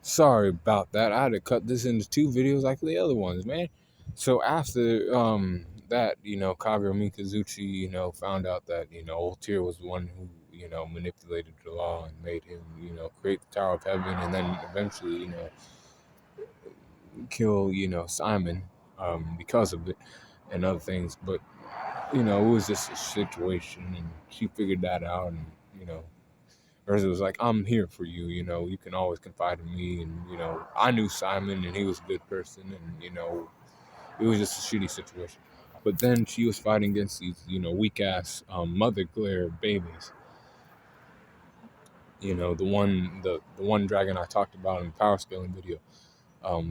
Sorry about that. I had to cut this into 2 videos like the other ones, man. So after that, Kagura Mikazuchi, found out that, old Tyr was the one who, manipulated the law and made him, create the Tower of Heaven, and then eventually, kill, Simon because of it and other things. But, it was just a situation, and she figured that out, and, Erza was like, I'm here for you, you can always confide in me. And, I knew Simon and he was a good person, and, it was just a shitty situation. But then she was fighting against these, weak ass mother glare babies. The one dragon I talked about in the power scaling video,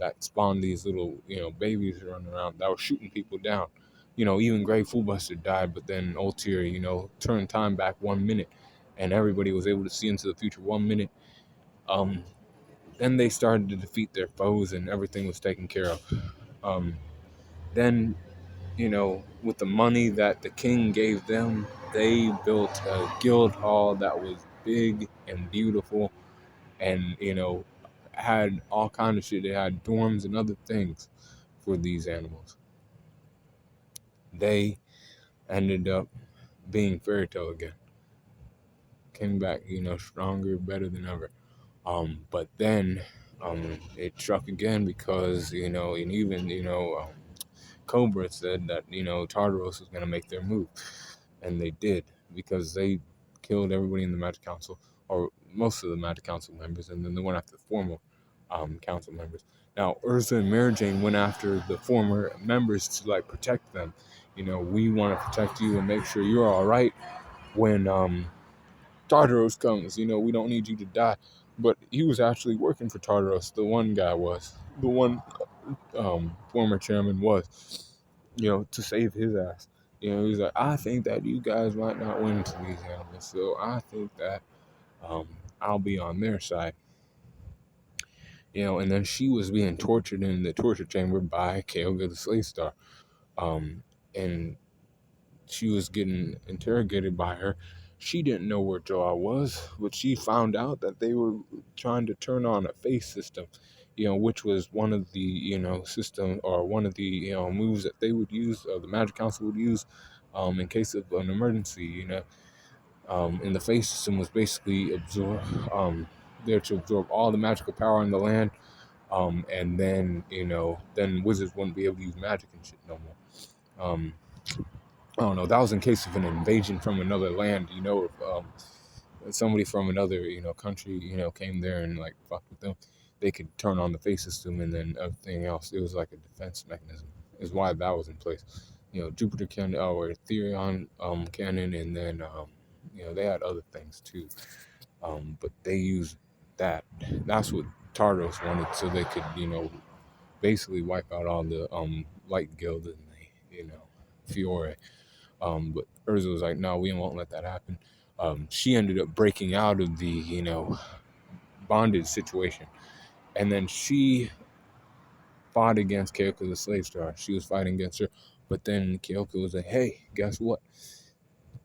that spawned these little, babies running around that were shooting people down. Even Grey Fullbuster died, but then Ultir, turned time back 1 minute, and everybody was able to see into the future 1 minute. Then they started to defeat their foes, and everything was taken care of. Then, with the money that the king gave them, they built a guild hall that was big and beautiful, and had all kind of shit. They had dorms and other things for these animals. They ended up being Fairy Tail again. Came back, stronger, better than ever. But then it struck again because, and even, Cobra said that, Tartaros was going to make their move. And they did, because they killed everybody in the Magic Council, or most of the Magic Council members, and then they went after the former council members. Now, Erza and Mary Jane went after the former members to, protect them. We want to protect you and make sure you're all right when Tartaros comes. We don't need you to die. But he was actually working for Tartaros. The one guy was. The one former chairman was, to save his ass. He's like, I think that you guys might not win to these animals, so I think that I'll be on their side. And then she was being tortured in the torture chamber by Keoga the Slave Star. And she was getting interrogated by her. She didn't know where Joa was, but she found out that they were trying to turn on a face system, which was one of the, system, or one of the, moves that they would use, or the Magic Council would use, in case of an emergency, and the face system was basically there to absorb all the magical power in the land, and then, then wizards wouldn't be able to use magic and shit no more. I don't know, that was in case of an invasion from another land, if somebody from another, country, came there and fucked with them, they could turn on the face system, and then everything else. It was like a defense mechanism. Is why that was in place. Jupiter cannon, or Therion cannon, and then they had other things too. But they used that. That's what Tardos wanted, so they could, basically wipe out all the Light Guild and the, Fiore. But Erza was like, no, we won't let that happen. She ended up breaking out of the, bondage situation. And then she fought against Keoka the Slave Star. She was fighting against her. But then Keoka was like, hey, guess what?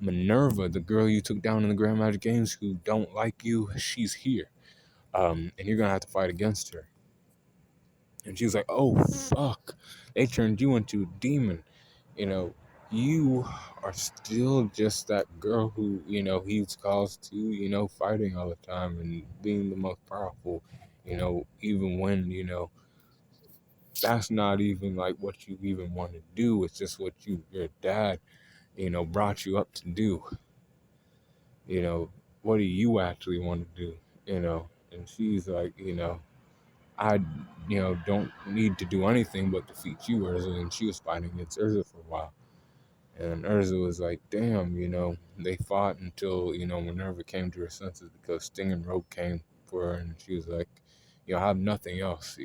Minerva, the girl you took down in the Grand Magic Games who don't like you, she's here. And you're going to have to fight against her. And she was like, oh, fuck. They turned you into a demon. You are still just that girl who, he's caused to, fighting all the time and being the most powerful, even when, that's not even what you even want to do. It's just what your dad, brought you up to do. What do you actually want to do? And she's like, I, don't need to do anything but defeat you, Erza. And she was fighting against Erza for a while. And Erza was like, damn, they fought until, Minerva came to her senses because Sting and Rogue came for her, and she was like, I have nothing else,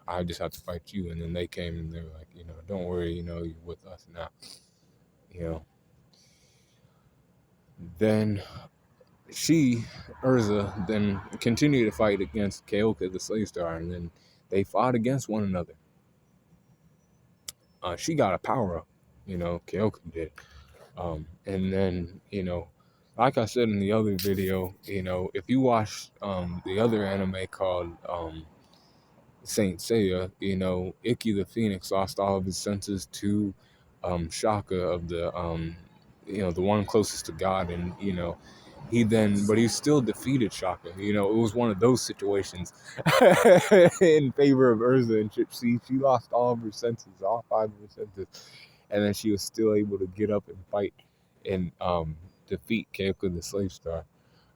I just have to fight you. And then they came and they were like, don't worry, you're with us now. Then Erza, then continued to fight against Keoka, the Slave Star, and then they fought against one another. She got a power up, Keoka did. And then, like I said in the other video, if you watch the other anime called Saint Seiya, Ikki the Phoenix lost all of his senses to Shaka of the the one closest to God, and but he still defeated Shaka. It was one of those situations in favor of Erza and shit. She lost all of her senses, all five of her senses, and then she was still able to get up and fight and defeat Keiko the Slave Star,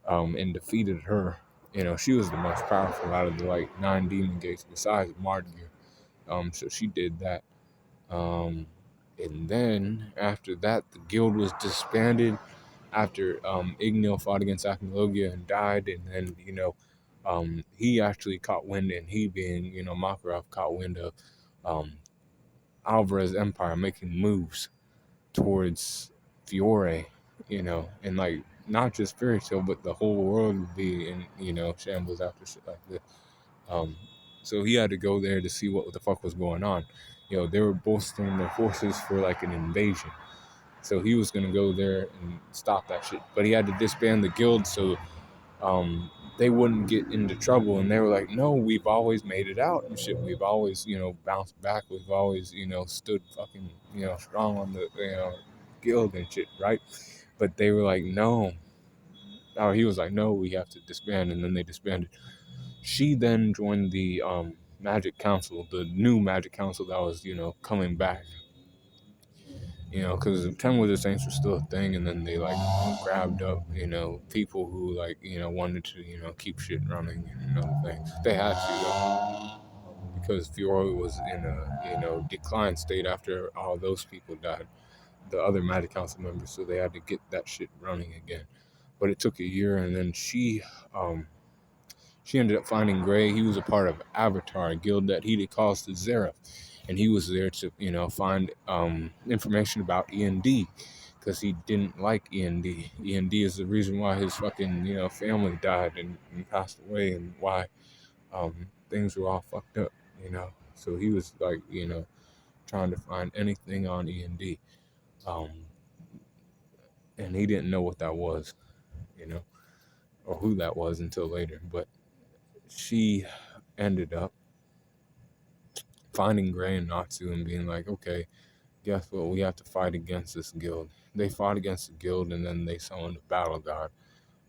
and defeated her. She was the most powerful out of the like 9 demon gates besides Mardigan. So she did that. And then after that, the guild was disbanded after Ignil fought against Aknologia and died. And then, he actually caught wind, and he being, Makarov caught wind of Alvarez Empire making moves towards Fiore, and like not just Fairy Tale, but the whole world would be in, shambles after shit like this. So he had to go there to see what the fuck was going on. They were bolstering their forces for like an invasion. So he was gonna go there and stop that shit. But he had to disband the guild so they wouldn't get into trouble. And they were like, no, we've always made it out and shit. We've always, bounced back. We've always, stood fucking, strong on the, guild and shit, right? But they were like, no. Or he was like, no, we have to disband. And then they disbanded. She then joined the Magic Council, the new Magic Council that was, coming back. Because 10 Wizard Saints were still a thing, and then they, like, grabbed up, people who, like, wanted to, keep shit running and other things. They had to, though, because Fiore was in a, decline state after all those people died, the other Magic Council members, so they had to get that shit running again. But it took a year, and then she ended up finding Gray. He was a part of Avatar, a guild that he calls the Zereth. And he was there to, find information about END, because he didn't like END. END is the reason why his fucking, family died and passed away, and why things were all fucked up, So he was like, trying to find anything on END. And he didn't know what that was, or who that was until later. But she ended up finding Gray and Natsu and being like, okay, guess what? We have to fight against this guild. They fought against the guild, and then they summoned a battle god.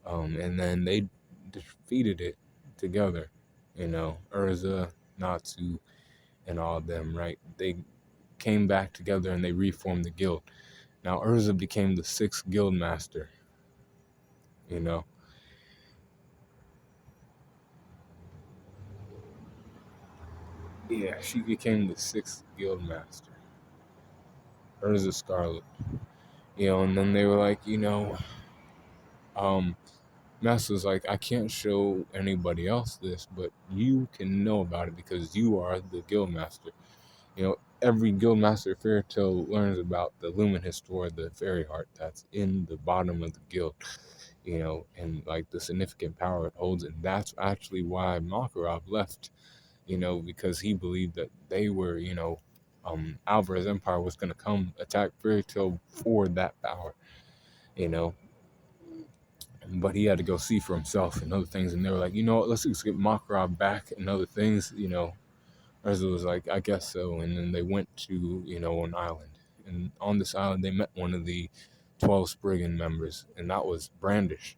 And then they defeated it together. Erza, Natsu, and all of them, right? They came back together and they reformed the guild. Now, Erza became the 6th guild master. Yeah, she became the 6th guild master. Erza Scarlet. And then they were like, Master was like, I can't show anybody else this, but you can know about it because you are the guild master. Every guild master of Fairy Tale learns about the Luminous Door, the fairy heart that's in the bottom of the guild, and like the significant power it holds. And that's actually why Makarov left, because he believed that they were, Alvarez Empire was going to come attack Fairy Tale for that power, But he had to go see for himself and other things. And they were like, what, let's just get Makarov back and other things, Erza was like, I guess so. And then they went to, an island. And on this island, they met one of the 12 Spriggan members, and that was Brandish.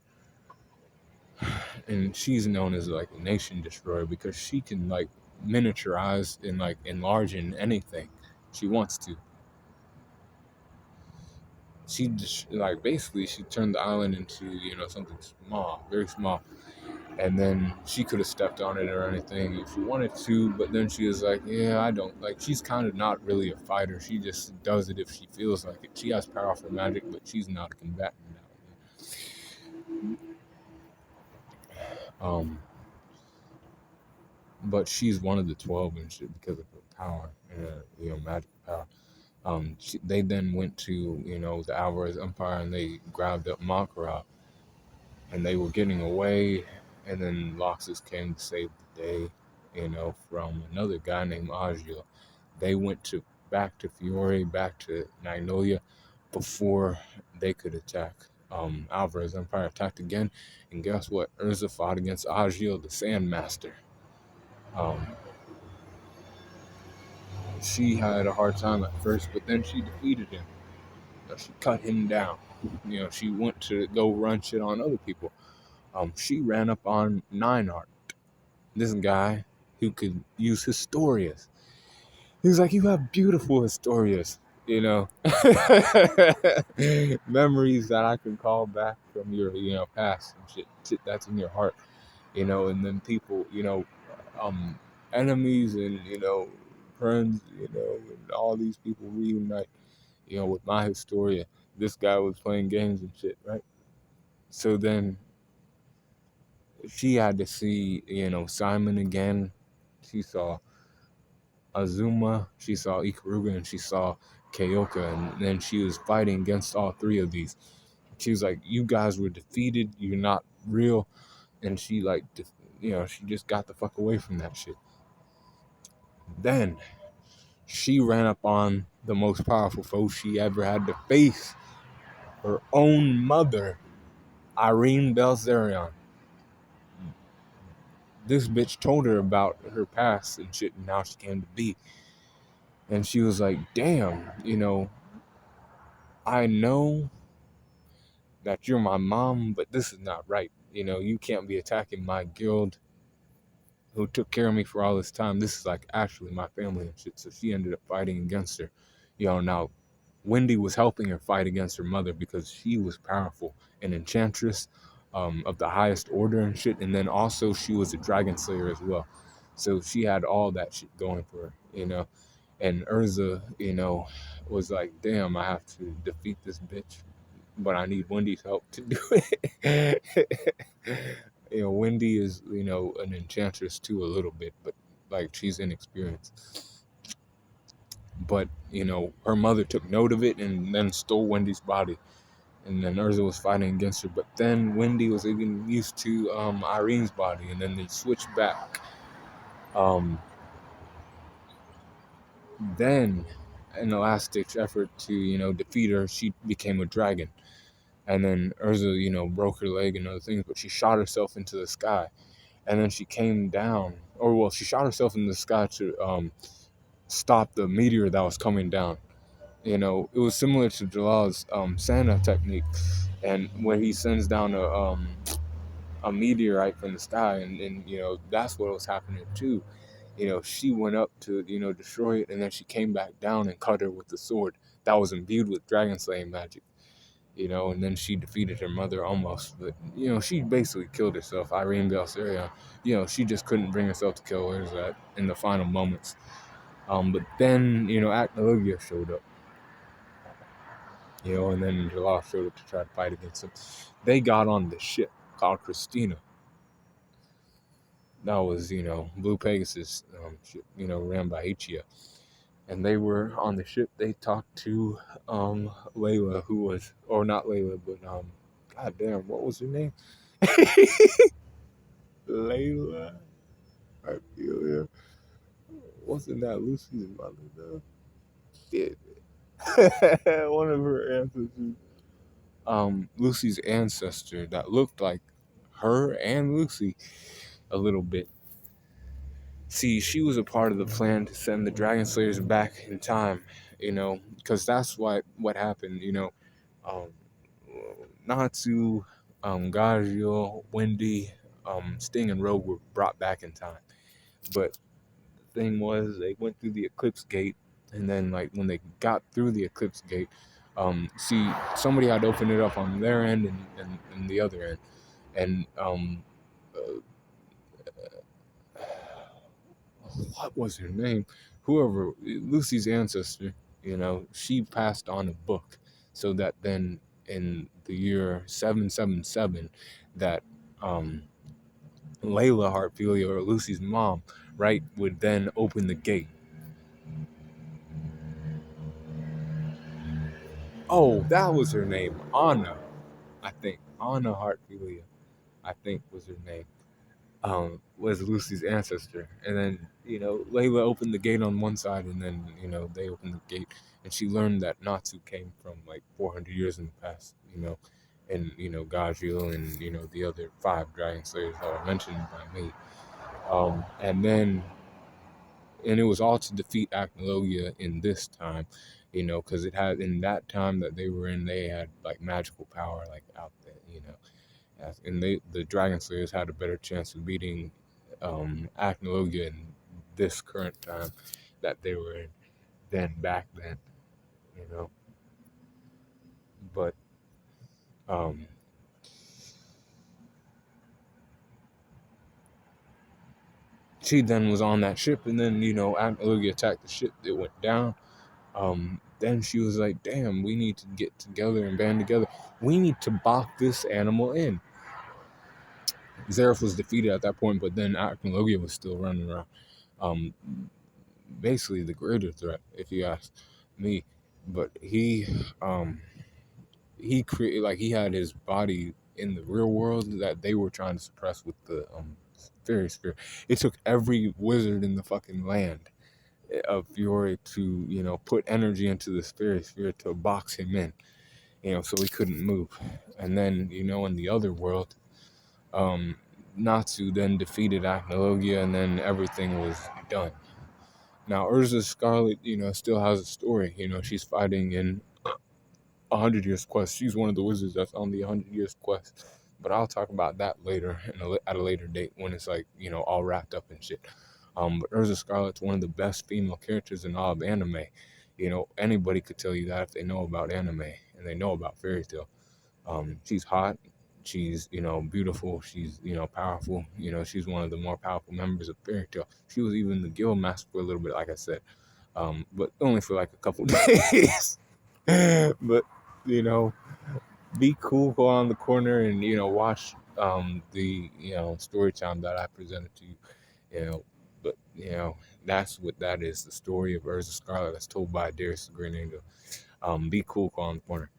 And she's known as, like, a nation destroyer because she can, like, miniaturize and, like, enlarge in anything she wants to. She just, like, basically, she turned the island into, something small, very small. And then she could have stepped on it or anything if she wanted to, but then she was like, yeah, I don't. Like, she's kind of not really a fighter. She just does it if she feels like it. She has powerful magic, but she's not a combatant. But she's one of the 12 and shit because of her power and, magic power. They then went to, the Alvarez Empire, and they grabbed up Makarov. And they were getting away, and then Loxus came to save the day, from another guy named Agio. They went back to Fiore, back to Magnolia, before they could attack Alvarez Empire attacked again, and guess what? Erza fought against Agil, the Sandmaster. Um, she had a hard time at first, but then she defeated him. She cut him down. She went to go run shit on other people. She ran up on Nineart, this guy who could use Historias. He was like, "You have beautiful Historias, memories that I can call back from your, past and shit that's in your heart, and then people, enemies and, friends, and all these people reunite, with my Historia. This guy was playing games and shit, right? So then she had to see, Simon again. She saw Azuma, she saw Ikaruga, and she saw Keioka, and then she was fighting against all three of these. She was like, "You guys were defeated. You're not real," and she she just got the fuck away from that shit. Then she ran up on the most powerful foe she ever had to face, her own mother, Irene Belzerion. This bitch told her about her past and shit and how she came to be. And she was like, "Damn, I know that you're my mom, but this is not right. You can't be attacking my guild who took care of me for all this time. This is like actually my family and shit." So she ended up fighting against her. Now Wendy was helping her fight against her mother because she was powerful, an enchantress of the highest order and shit. And then also she was a dragon slayer as well. So she had all that shit going for her. And Erza, was like, "Damn, I have to defeat this bitch, but I need Wendy's help to do it." Wendy is, an enchantress too a little bit, but like she's inexperienced. But, her mother took note of it and then stole Wendy's body. And then Erza was fighting against her. But then Wendy was even used to Irene's body, and then they switched back. Then, in a last-ditch effort to, defeat her, she became a dragon. And then Erza, broke her leg and other things, but she shot herself into the sky. And then she came down, she shot herself in the sky to stop the meteor that was coming down. It was similar to Jalal's Santa technique, and when he sends down a meteorite from the sky, and that's what was happening too. She went up to destroy it, and then she came back down and cut her with the sword that was imbued with dragon slaying magic. And then she defeated her mother almost, but she basically killed herself. Irene Belseria, she just couldn't bring herself to kill her in the final moments. But then Acnologia showed up. And then Jalal showed up to try to fight against them. They got on the ship called Christina. That was, Blue Pegasus ship, ran by Ichia. And they were on the ship. They talked to Layla, who was, or not Layla, but goddamn, what was her name? Layla. I feel it. Wasn't that Lucy's mother though? Shit. One of her ancestors. Lucy's ancestor that looked like her and Lucy a little bit. See, she was a part of the plan to send the Dragon Slayers back in time, because that's what happened, um, Natsu, Gajio, Wendy, Sting, and Rogue were brought back in time. But the thing was, they went through the Eclipse Gate, and then, like, when they got through the Eclipse Gate, somebody had opened it up on their end and the other end. And, what was her name? Whoever, Lucy's ancestor, she passed on a book so that then in the year 777 that Layla Hartfilia, or Lucy's mom, right, would then open the gate. Oh, that was her name. Anna, I think. Anna Hartfilia, I think was her name. Was Lucy's ancestor. And then, Layla opened the gate on one side, and then, they opened the gate, and she learned that Natsu came from like 400 years in the past, and Gajil and the other 5 dragon slayers that are mentioned by me. And then and it was all to defeat Acnologia in this time, because it had in that time that they were in, they had like magical power like out there, and the Dragon Slayers had a better chance of beating Acnologia in this current time that they were in than back then, you know. But um, she then was on that ship, and then Acnologia attacked the ship. It went down. Then she was like, damn, we need to get together and band together. We need to box this animal in. Zareth was defeated at that point, but then Acnologia was still running around. Um, Basically the greater threat, if you ask me. But he created, like, he had his body in the real world that they were trying to suppress with the fairy sphere. It took every wizard in the fucking land of Fiore to, put energy into the spirit sphere to box him in, so he couldn't move. And then, in the other world, um, Natsu then defeated Acnologia, and then everything was done. Now, Erza Scarlet, still has a story. She's fighting in 100 Years Quest. She's one of the wizards that's on the 100 Years Quest. But I'll talk about that later, at a later date when it's like, all wrapped up and shit. But Erza Scarlet's one of the best female characters in all of anime. Anybody could tell you that if they know about anime and they know about fairy tale. She's hot. She's, beautiful. She's, powerful. She's one of the more powerful members of fairy tale. She was even the guild master for a little bit, like I said. But only for like a couple days. But, you know, be cool, go on the corner and, watch the, story time that I presented to you, but, that's what that is, the story of Erza Scarlet that's told by Darius the Green Angel. Be cool, go on the corner.